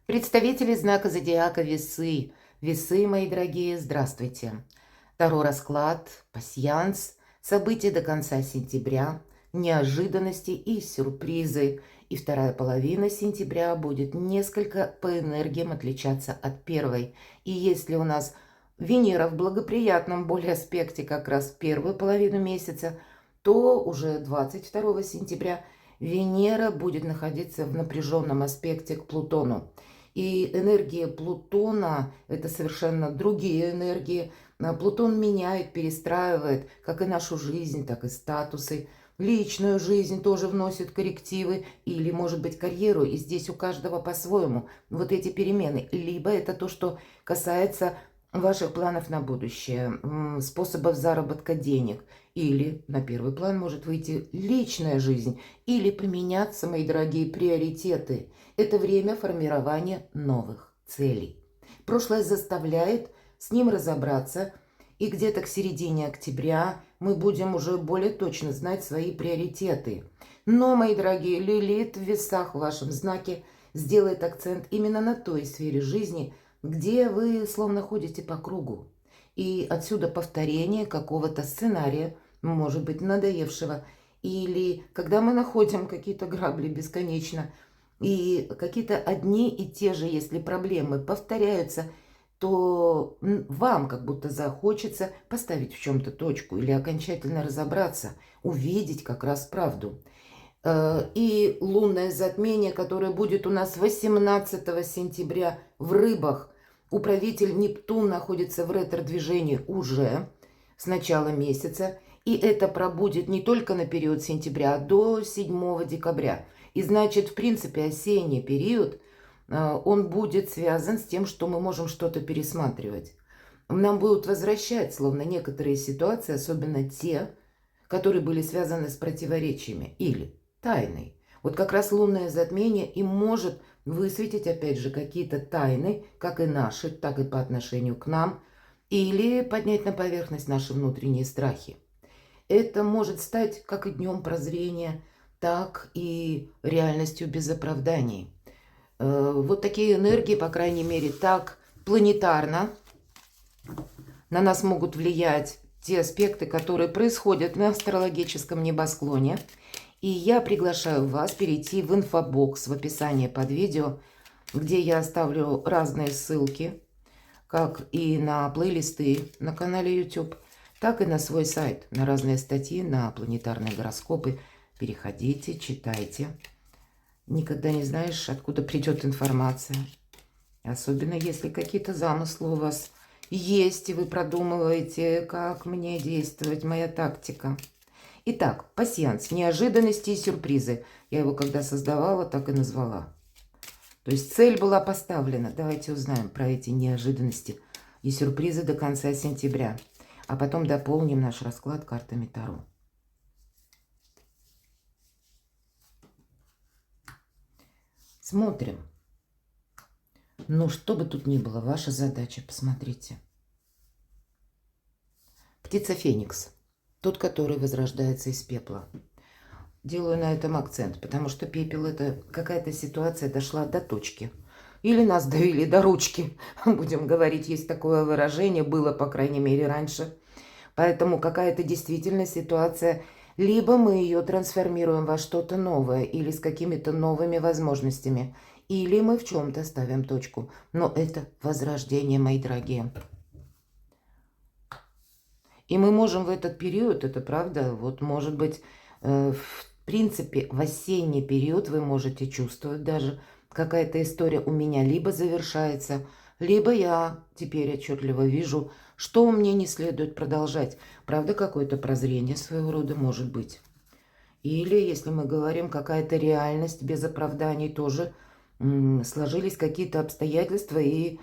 Представители знака зодиака Весы. Весы, мои дорогие, здравствуйте. Таро расклад, пасьянс, события до конца сентября, неожиданности и сюрпризы. И вторая половина сентября будет несколько по энергиям отличаться от первой. И если у нас Венера в благоприятном более аспекте как раз в первую половину месяца, то уже 22 сентября Венера будет находиться в напряженном аспекте к Плутону. И энергия Плутона – это совершенно другие энергии. Плутон меняет, перестраивает как и нашу жизнь, так и статусы. Личную жизнь тоже вносит коррективы или, может быть, карьеру. И здесь у каждого по-своему вот эти перемены. Либо это то, что касается ваших планов на будущее, способов заработка денег. Или на первый план может выйти личная жизнь. Или поменяться, мои дорогие, приоритеты. Это время формирования новых целей. Прошлое заставляет с ним разобраться, и где-то к середине октября мы будем уже более точно знать свои приоритеты. Но, мои дорогие, Лилит в весах в вашем знаке сделает акцент именно на той сфере жизни, где вы словно ходите по кругу. И отсюда повторение какого-то сценария, может быть, надоевшего, или когда мы находим какие-то грабли бесконечно, и какие-то одни и те же, если проблемы повторяются, то вам как будто захочется поставить в чем-то точку или окончательно разобраться, увидеть как раз правду. И лунное затмение, которое будет у нас 18 сентября в Рыбах. Управитель Нептун находится в ретро-движении уже с начала месяца. И это пробудет не только на период сентября, а до 7 декабря. И значит, в принципе, осенний период, он будет связан с тем, что мы можем что-то пересматривать. Нам будут возвращать, словно некоторые ситуации, особенно те, которые были связаны с противоречиями или тайной. Вот как раз лунное затмение и может высветить, опять же, какие-то тайны, как и наши, так и по отношению к нам, или поднять на поверхность наши внутренние страхи. Это может стать как и днем прозрения, так и реальностью без оправданий. Вот такие энергии, по крайней мере, так планетарно на нас могут влиять те аспекты, которые происходят на астрологическом небосклоне. И я приглашаю вас перейти в инфобокс в описании под видео, где я оставлю разные ссылки, как и на плейлисты на канале YouTube, так и на свой сайт, на разные статьи, на планетарные гороскопы. Переходите, читайте. Никогда не знаешь, откуда придет информация. Особенно если какие-то замыслы у вас есть, и вы продумываете, как мне действовать, моя тактика. Итак, пасьянс, неожиданности и сюрпризы. Я его когда создавала, так и назвала. То есть цель была поставлена. Давайте узнаем про эти неожиданности и сюрпризы до конца сентября. А потом дополним наш расклад картами Таро. Смотрим. Ну, что бы тут ни было, ваша задача, посмотрите. Птица Феникс. Тот, который возрождается из пепла. Делаю на этом акцент, потому что пепел – это какая-то ситуация дошла до точки. Или нас довели до ручки, будем говорить, есть такое выражение, было, по крайней мере, раньше. Поэтому какая-то действительно ситуация, либо мы ее трансформируем во что-то новое, или с какими-то новыми возможностями, или мы в чем-то ставим точку. Но это возрождение, мои дорогие. И мы можем в этот период, это правда, вот может быть, в принципе, в осенний период вы можете чувствовать даже, какая-то история у меня либо завершается, либо я теперь отчетливо вижу, что мне не следует продолжать. Правда, какое-то прозрение своего рода может быть. Или, если мы говорим, какая-то реальность без оправданий тоже, сложились какие-то обстоятельства, и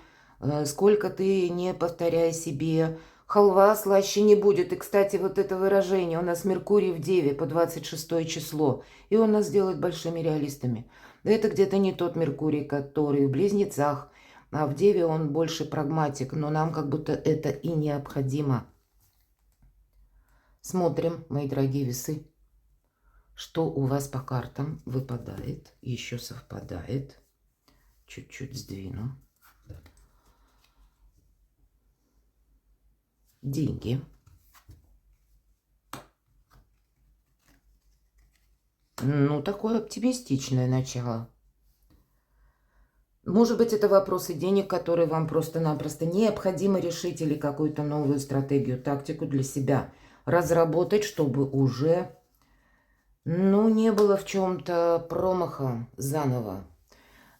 сколько ты не повторяй себе, халва слаще не будет. И, кстати, вот это выражение, у нас Меркурий в Деве по 26 число, и он нас делает большими реалистами. Это где-то не тот Меркурий, который в Близнецах, а в Деве он больше прагматик, но нам как будто это и необходимо. Смотрим, мои дорогие весы, что у вас по картам выпадает, еще совпадает. Чуть-чуть сдвину. Деньги. Ну, такое оптимистичное начало. Может быть, это вопросы денег, которые вам просто-напросто необходимо решить, или какую-то новую стратегию, тактику для себя разработать, чтобы уже, ну, не было в чем-то промаха заново.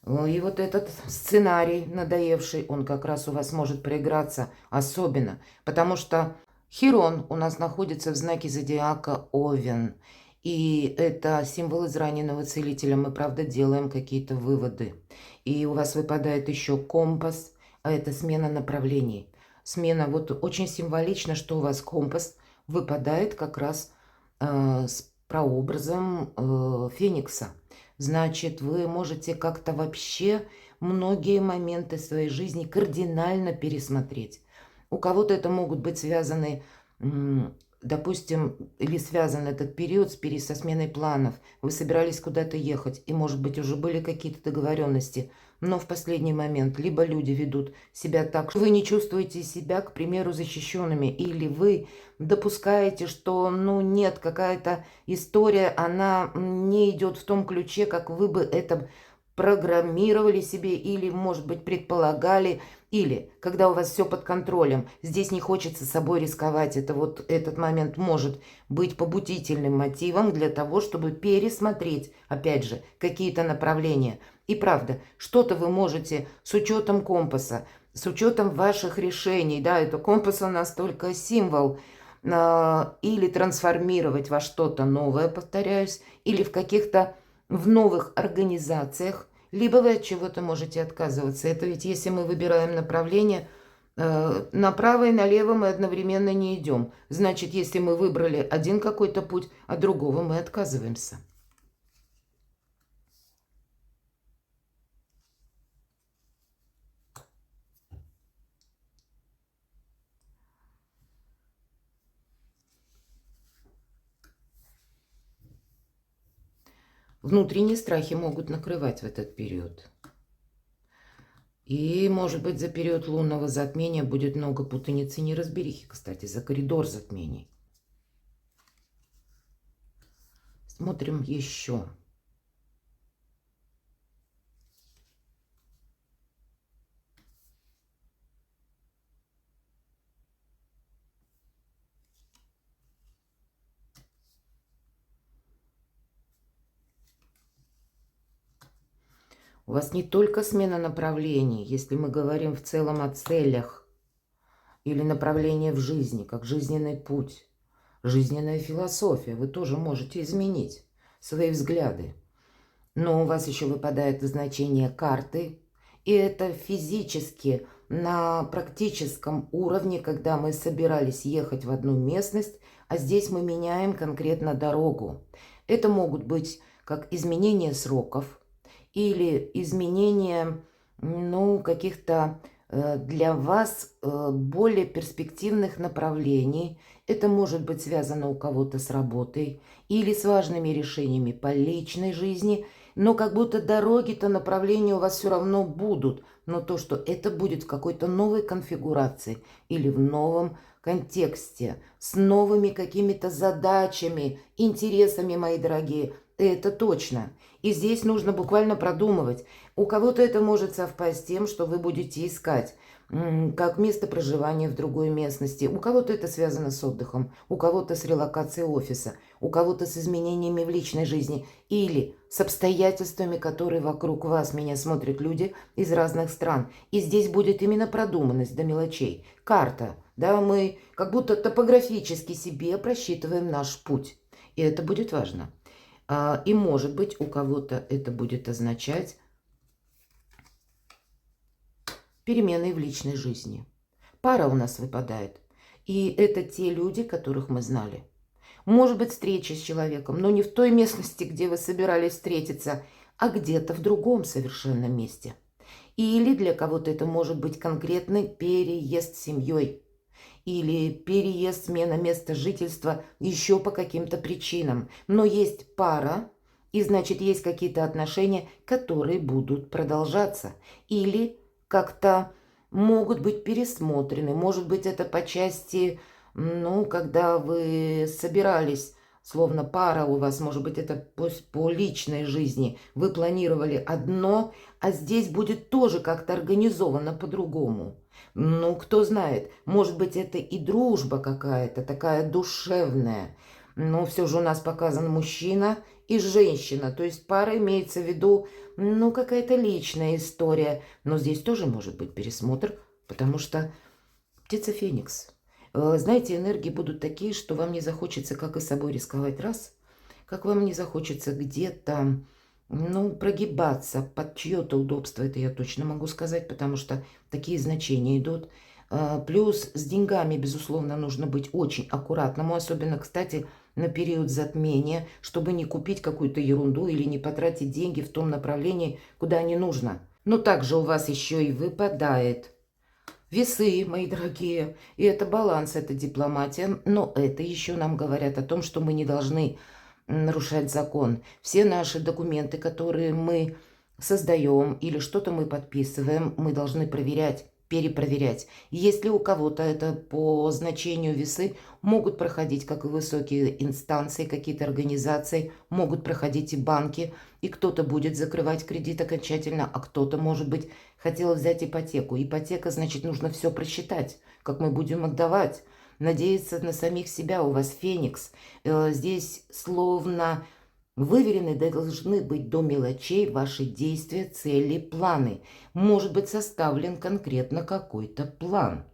И вот этот сценарий надоевший, он как раз у вас может проиграться особенно, потому что Хирон у нас находится в знаке зодиака Овен. И это символ израненного целителя. Мы, правда, делаем какие-то выводы. И у вас выпадает еще компас, а это смена направлений. Смена, вот очень символично, что у вас компас выпадает как раз с прообразом Феникса. Значит, вы можете как-то вообще многие моменты своей жизни кардинально пересмотреть. У кого-то это могут быть связаны, допустим, или связан этот период со сменой планов. Вы собирались куда-то ехать, и, может быть, уже были какие-то договоренности, но в последний момент либо люди ведут себя так, что вы не чувствуете себя, к примеру, защищенными, или вы допускаете, что, ну, нет, какая-то история, она не идет в том ключе, как вы бы это программировали себе, или, может быть, предполагали, или когда у вас все под контролем, здесь не хочется собой рисковать. Это вот этот момент может быть побудительным мотивом для того, чтобы пересмотреть, опять же, какие-то направления. И правда, что-то вы можете с учетом компаса, с учетом ваших решений, да, это компас у нас только символ, или трансформировать во что-то новое, повторяюсь, или в новых организациях, либо вы от чего-то можете отказываться. Это ведь если мы выбираем направление, направо и налево мы одновременно не идем. Значит, если мы выбрали один какой-то путь, от другого мы отказываемся. Внутренние страхи могут накрывать в этот период. И, может быть, за период лунного затмения будет много путаницы и неразберихи, кстати, за коридор затмений. Смотрим еще. У вас не только смена направлений, если мы говорим в целом о целях или направлении в жизни, как жизненный путь, жизненная философия, вы тоже можете изменить свои взгляды. Но у вас еще выпадает значение карты, и это физически на практическом уровне, когда мы собирались ехать в одну местность, а здесь мы меняем конкретно дорогу. Это могут быть как изменение сроков, или изменение, ну, каких-то для вас более перспективных направлений. Это может быть связано у кого-то с работой или с важными решениями по личной жизни, но как будто дороги-то, направления у вас все равно будут. Но то, что это будет в какой-то новой конфигурации или в новом контексте, с новыми какими-то задачами, интересами, мои дорогие, это точно. И здесь нужно буквально продумывать. У кого-то это может совпасть с тем, что вы будете искать как место проживания в другой местности. У кого-то это связано с отдыхом, у кого-то с релокацией офиса, у кого-то с изменениями в личной жизни или с обстоятельствами, которые вокруг вас. Меня смотрят люди из разных стран. И здесь будет именно продуманность до мелочей. Карта. Да, мы как будто топографически себе просчитываем наш путь. И это будет важно. И, может быть, у кого-то это будет означать перемены в личной жизни. Пара у нас выпадает. И это те люди, которых мы знали. Может быть, встреча с человеком, но не в той местности, где вы собирались встретиться, а где-то в другом совершенно месте. Или для кого-то это может быть конкретный переезд с семьей. Или переезд, смена места жительства еще по каким-то причинам. Но есть пара, И значит, есть какие-то отношения, которые будут продолжаться. Или как-то могут быть пересмотрены. Может быть, это по части, ну, когда вы собирались, словно пара у вас, может быть, это по личной жизни. Вы планировали одно, а здесь будет тоже как-то организовано по-другому. Ну, кто знает, может быть, это и дружба какая-то, такая душевная. Но все же у нас показан мужчина и женщина. То есть пара имеется в виду, ну, какая-то личная история. Но здесь тоже может быть пересмотр, потому что птица Феникс. Знаете, энергии будут такие, что вам не захочется, как и собой рисковать, раз, как вам не захочется где-то, ну, прогибаться под чье-то удобство, это я точно могу сказать, потому что такие значения идут. Плюс с деньгами, безусловно, нужно быть очень аккуратным, особенно, кстати, на период затмения, чтобы не купить какую-то ерунду или не потратить деньги в том направлении, куда не нужно. Но также у вас еще и выпадает весы, мои дорогие, и это баланс, это дипломатия, но это еще нам говорят о том, что мы не должны нарушать закон. Все наши документы, которые мы создаем или что-то мы подписываем, мы должны проверять, перепроверять. Если у кого-то это по значению весы, могут проходить как и высокие инстанции, какие-то организации, могут проходить и банки, и кто-то будет закрывать кредит окончательно, а кто-то, может быть, хотел взять ипотеку. Ипотека, значит, нужно все просчитать, как мы будем отдавать. Надеяться на самих себя, у вас Феникс. Здесь словно выверены должны быть до мелочей ваши действия, цели, планы. Может быть составлен конкретно какой-то план.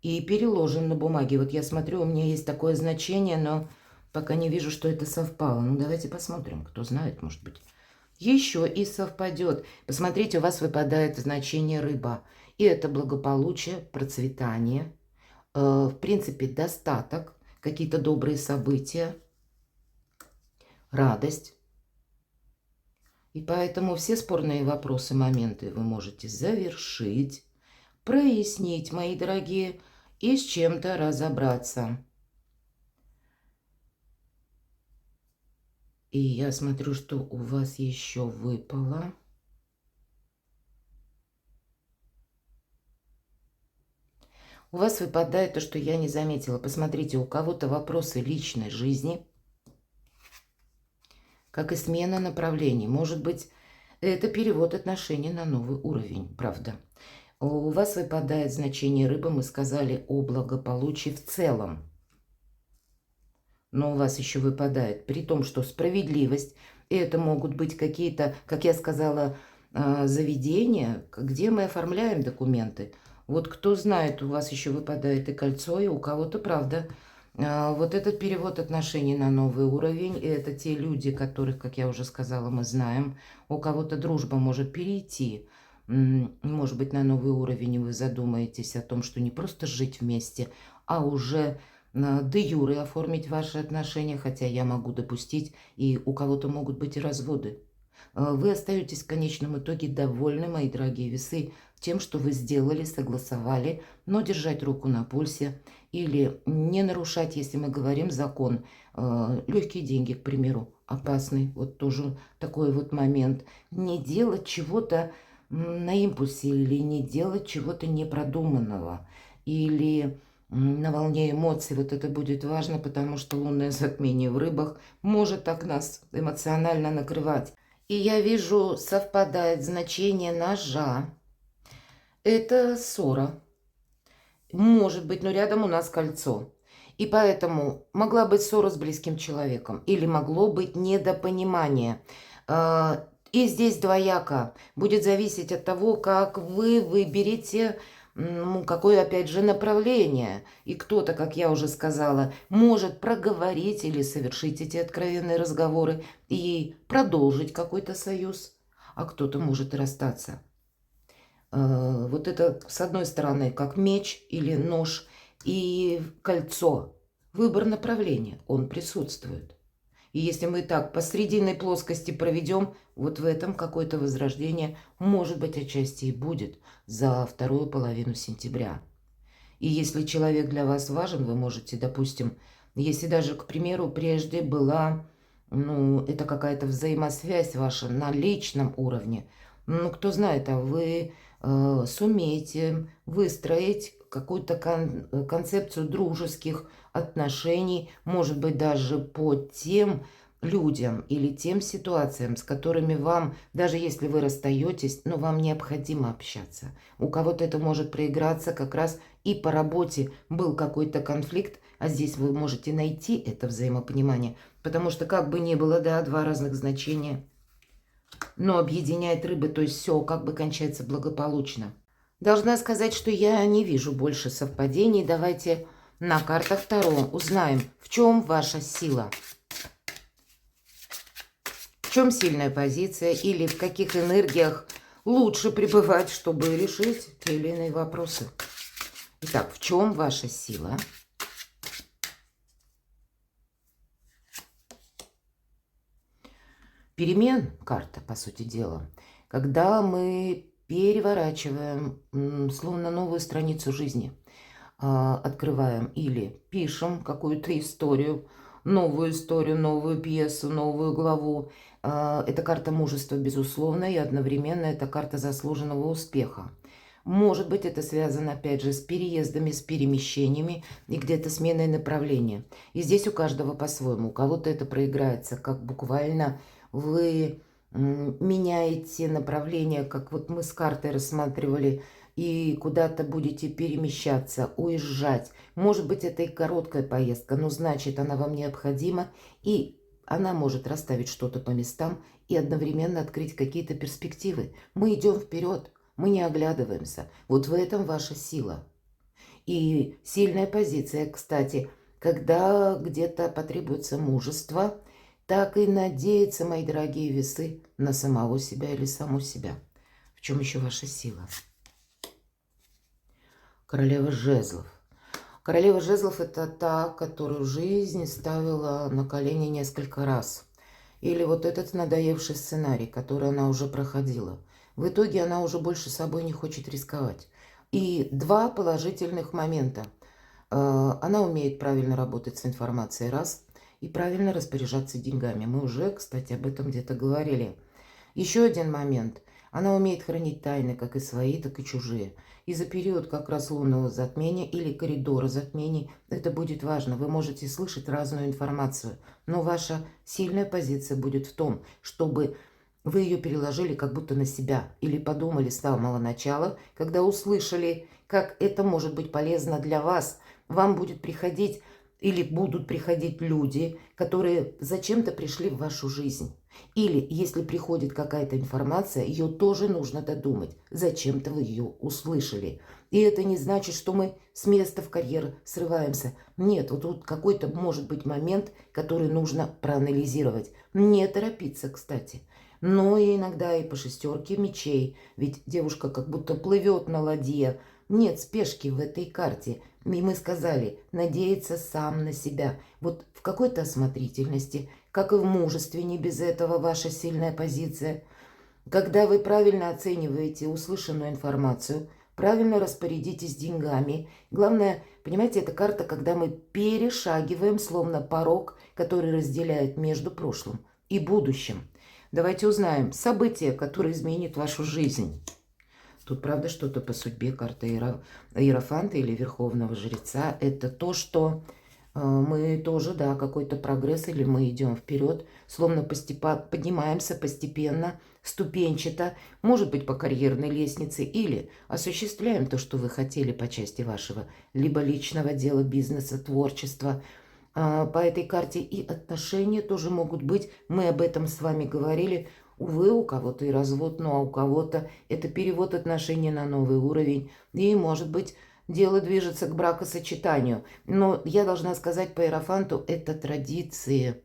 И переложен на бумаге. Вот я смотрю, у меня есть такое значение, но пока не вижу, что это совпало. Ну, давайте посмотрим. Кто знает, может быть. Еще и совпадет. Посмотрите, у вас выпадает значение рыба. И это благополучие, процветание, в принципе, достаток, какие-то добрые события, радость. И поэтому все спорные вопросы, моменты вы можете завершить, прояснить, мои дорогие, и с чем-то разобраться. И я смотрю, что у вас еще выпало. У вас выпадает то, что я не заметила. Посмотрите, у кого-то вопросы личной жизни, как и смена направлений. Может быть, это перевод отношений на новый уровень, правда. У вас выпадает значение рыбы, мы сказали о благополучии в целом. Но у вас еще выпадает, при том, что справедливость, и это могут быть какие-то, как я сказала, заведения, где мы оформляем документы. Вот кто знает, у вас еще выпадает и кольцо, и у кого-то, правда, вот этот перевод отношений на новый уровень, и это те люди, которых, как я уже сказала, мы знаем. У кого-то дружба может перейти, может быть, на новый уровень, и вы задумаетесь о том, что не просто жить вместе, а уже де юре оформить ваши отношения, хотя я могу допустить, и у кого-то могут быть и разводы. Вы остаетесь в конечном итоге довольны, мои дорогие весы, тем, что вы сделали, согласовали, но держать руку на пульсе или не нарушать, если мы говорим закон. Легкие деньги, к примеру, опасный, вот тоже такой вот момент. Не делать чего-то на импульсе или не делать чего-то непродуманного, или на волне эмоций. Вот это будет важно, потому что лунное затмение в рыбах может так нас эмоционально накрывать. И я вижу, совпадает значение ножа. Это ссора. Может быть, но рядом у нас кольцо. И поэтому могла быть ссора с близким человеком. Или могло быть недопонимание. И здесь двояко. Будет зависеть от того, как вы выберете, ну, какое, опять же, направление. И кто-то, как я уже сказала, может проговорить или совершить эти откровенные разговоры и продолжить какой-то союз, а кто-то может и расстаться. Вот это, с одной стороны, как меч или нож и кольцо. Выбор направления, он присутствует. И если мы так по срединной плоскости проведем, вот в этом какое-то возрождение, может быть, отчасти и будет за вторую половину сентября. И если человек для вас важен, вы можете, допустим, если даже, к примеру, прежде была Ну, это какая-то взаимосвязь ваша на личном уровне. Ну, кто знает, а вы сумеете выстроить какую-то концепцию дружеских отношений, может быть, даже по тем людям или тем ситуациям, с которыми вам, даже если вы расстаетесь, но вам необходимо общаться. У кого-то это может проиграться как раз и по работе был какой-то конфликт, а здесь вы можете найти это взаимопонимание. Потому что как бы ни было, да, два разных значения, но объединяет рыбы, то есть все как бы кончается благополучно. Должна сказать, что я не вижу больше совпадений. Давайте на картах Таро узнаем, в чем ваша сила. В чем сильная позиция или в каких энергиях лучше пребывать, чтобы решить те или иные вопросы. Итак, в чем ваша сила? Перемен карта, по сути дела. Когда мы переворачиваем, словно новую страницу жизни, открываем или пишем какую-то историю, новую пьесу, новую главу. Это карта мужества, безусловно, и одновременно это карта заслуженного успеха. Может быть, это связано, опять же, с переездами, с перемещениями и где-то сменой направления. И здесь у каждого по-своему. У кого-то это проиграется, как буквально вы меняете направление, как вот мы с картой рассматривали, и куда-то будете перемещаться, уезжать. Может быть, это и короткая поездка, но значит, она вам необходима, и она может расставить что-то по местам и одновременно открыть какие-то перспективы. Мы идем вперед, мы не оглядываемся. Вот в этом ваша сила. И сильная позиция, кстати, когда где-то потребуется мужество, так и надеяться, мои дорогие весы, на самого себя или саму себя. В чем еще ваша сила? Королева жезлов. Королева жезлов – это та, которую жизнь ставила на колени несколько раз. Или вот этот надоевший сценарий, который она уже проходила. В итоге она уже больше собой не хочет рисковать. И два положительных момента. Она умеет правильно работать с информацией, раз, и правильно распоряжаться деньгами. Мы уже, кстати, об этом где-то говорили. Еще один момент. Она умеет хранить тайны, как и свои, так и чужие. И за период как раз лунного затмения или коридора затмений это будет важно. Вы можете слышать разную информацию, но ваша сильная позиция будет в том, чтобы вы ее переложили как будто на себя или подумали с самого начала, когда услышали, как это может быть полезно для вас. Вам будет приходить или будут приходить люди, которые зачем-то пришли в вашу жизнь. Или, если приходит какая-то информация, ее тоже нужно додумать. Зачем-то вы ее услышали. И это не значит, что мы с места в карьер срываемся. Нет, вот тут какой-то может быть момент, который нужно проанализировать. Не торопиться, кстати. Но и иногда и по шестерке мечей. Ведь девушка как будто плывет на ладье. Нет спешки в этой карте. И мы сказали, надеяться сам на себя. Вот в какой-то осмотрительности, как и в мужестве, не без этого ваша сильная позиция. Когда вы правильно оцениваете услышанную информацию, правильно распорядитесь деньгами. Главное, понимаете, это карта, когда мы перешагиваем, словно порог, который разделяет между прошлым и будущим. Давайте узнаем события, которые изменят вашу жизнь. Тут, правда, что-то по судьбе, карта Иерофанта или Верховного Жреца. Это то, что мы тоже, да, какой-то прогресс, или мы идем вперед, словно поднимаемся постепенно, ступенчато, может быть, по карьерной лестнице, или осуществляем то, что вы хотели по части вашего либо личного дела, бизнеса, творчества. По этой карте и отношения тоже могут быть. Мы об этом с вами говорили. Увы, у кого-то и развод, ну а у кого-то это перевод отношений на новый уровень. И, может быть, дело движется к бракосочетанию. Но я должна сказать по Иерофанту, это традиции.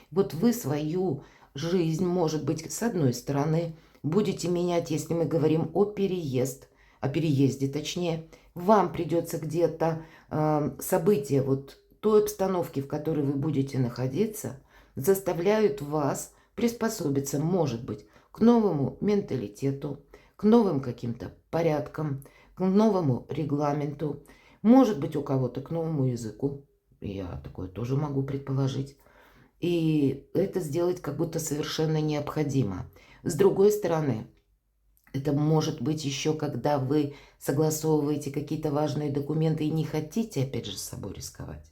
Вот вы свою жизнь, может быть, с одной стороны, будете менять, если мы говорим о переезде точнее. Вам придется где-то события, вот той обстановки, в которой вы будете находиться, заставляют вас приспособиться, может быть, к новому менталитету, к новым каким-то порядкам, к новому регламенту, может быть, у кого-то к новому языку. Я такое тоже могу предположить. И это сделать как будто совершенно необходимо. С другой стороны, это может быть еще, когда вы согласовываете какие-то важные документы и не хотите, опять же, с собой рисковать.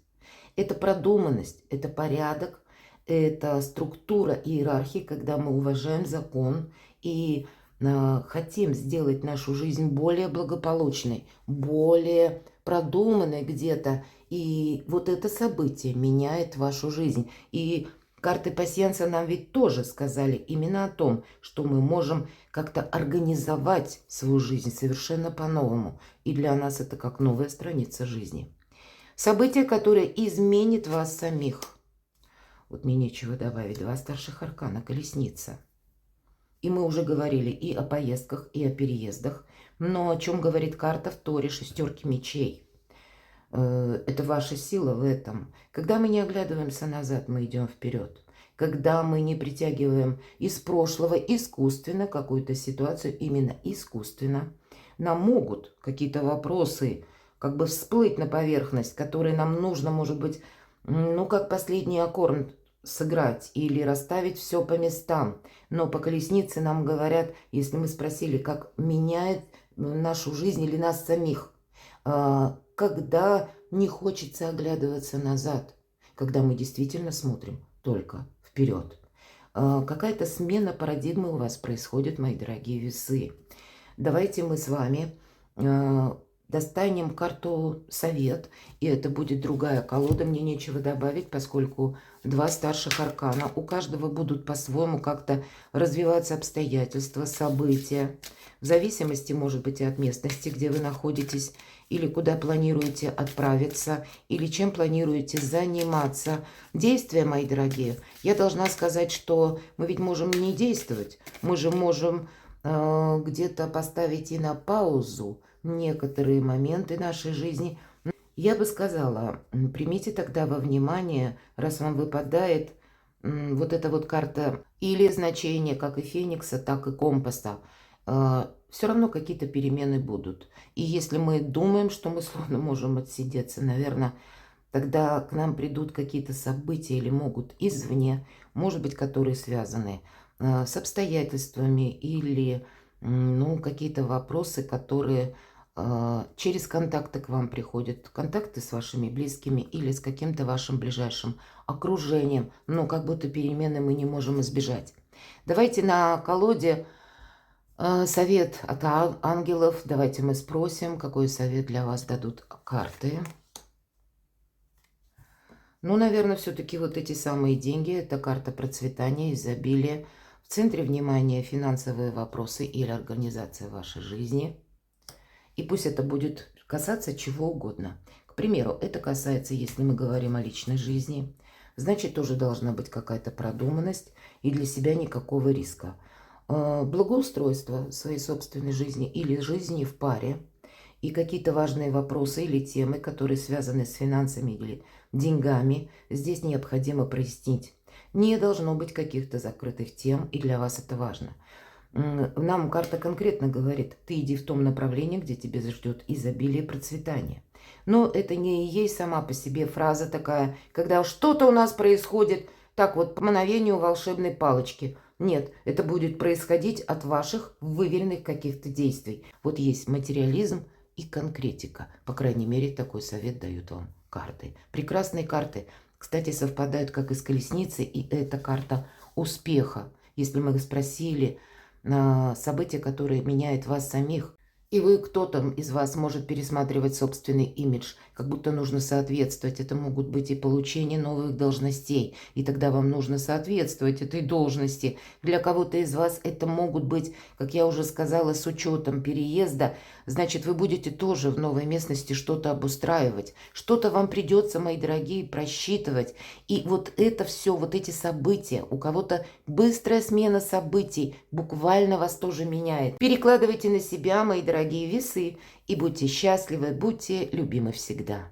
Это продуманность, это порядок, это структура иерархии, когда мы уважаем закон и хотим сделать нашу жизнь более благополучной, более продуманной где-то. И вот это событие меняет вашу жизнь. И карты пасьянса нам ведь тоже сказали именно о том, что мы можем как-то организовать свою жизнь совершенно по-новому. И для нас это как новая страница жизни. Событие, которое изменит вас самих. Вот мне нечего добавить. 2 старших аркана, колесница. И мы уже говорили и о поездках, и о переездах. Но о чем говорит карта в Торе, 6 мечей? Это ваша сила в этом. Когда мы не оглядываемся назад, мы идем вперед. Когда мы не притягиваем из прошлого искусственно какую-то ситуацию, именно искусственно, нам могут какие-то вопросы как бы всплыть на поверхность, которые нам нужно, может быть, ну, как последний аккорд сыграть или расставить все по местам. Но по колеснице нам говорят, если мы спросили, как меняет нашу жизнь или нас самих, когда не хочется оглядываться назад, когда мы действительно смотрим только вперед. Какая-то смена парадигмы у вас происходит, мои дорогие весы. Давайте мы с вами достанем карту «Совет», и это будет другая колода, мне нечего добавить, поскольку 2 старших аркана, у каждого будут по-своему как-то развиваться обстоятельства, события, в зависимости, может быть, и от местности, где вы находитесь, или куда планируете отправиться, или чем планируете заниматься. Действия, мои дорогие, я должна сказать, что мы ведь можем не действовать, мы же можем где-то поставить и на паузу некоторые моменты нашей жизни. Я бы сказала, примите тогда во внимание, раз вам выпадает вот эта вот карта или значение как и Феникса, так и Компаса, все равно какие-то перемены будут. И если мы думаем, что мы словно можем отсидеться, наверное, тогда к нам придут какие-то события или могут извне, может быть, которые связаны с обстоятельствами или ну, какие-то вопросы, которые через контакты к вам приходят, контакты с вашими близкими или с каким-то вашим ближайшим окружением, но как будто перемены мы не можем избежать. Давайте на колоде совет от ангелов, давайте мы спросим, какой совет для вас дадут карты. Ну, наверное, все-таки вот эти самые деньги, это карта процветания, изобилия. В центре внимания финансовые вопросы или организация вашей жизни. И пусть это будет касаться чего угодно. К примеру, это касается, если мы говорим о личной жизни, значит, тоже должна быть какая-то продуманность и для себя никакого риска. Благоустройство своей собственной жизни или жизни в паре и какие-то важные вопросы или темы, которые связаны с финансами или деньгами, здесь необходимо прояснить. Не должно быть каких-то закрытых тем, и для вас это важно. Нам карта конкретно говорит, ты иди в том направлении, где тебя ждет изобилие и процветание. Но это не и есть сама по себе фраза такая, когда что-то у нас происходит так вот по мановению волшебной палочки. Нет, это будет происходить от ваших выверенных каких-то действий. Вот есть материализм и конкретика. По крайней мере, такой совет дают вам карты. Прекрасные карты, кстати, совпадают как и с колесницей, и это карта успеха. Если мы спросили события, которые меняют вас самих, и вы, кто-то из вас может пересматривать собственный имидж, как будто нужно соответствовать. Это могут быть и получение новых должностей, и тогда вам нужно соответствовать этой должности. Для кого-то из вас это могут быть, как я уже сказала, с учетом переезда. Значит, вы будете тоже в новой местности что-то обустраивать. Что-то вам придется, мои дорогие, просчитывать. И вот это все, вот эти события, у кого-то быстрая смена событий буквально вас тоже меняет. Перекладывайте на себя, мои дорогие весы, и будьте счастливы, будьте любимы всегда.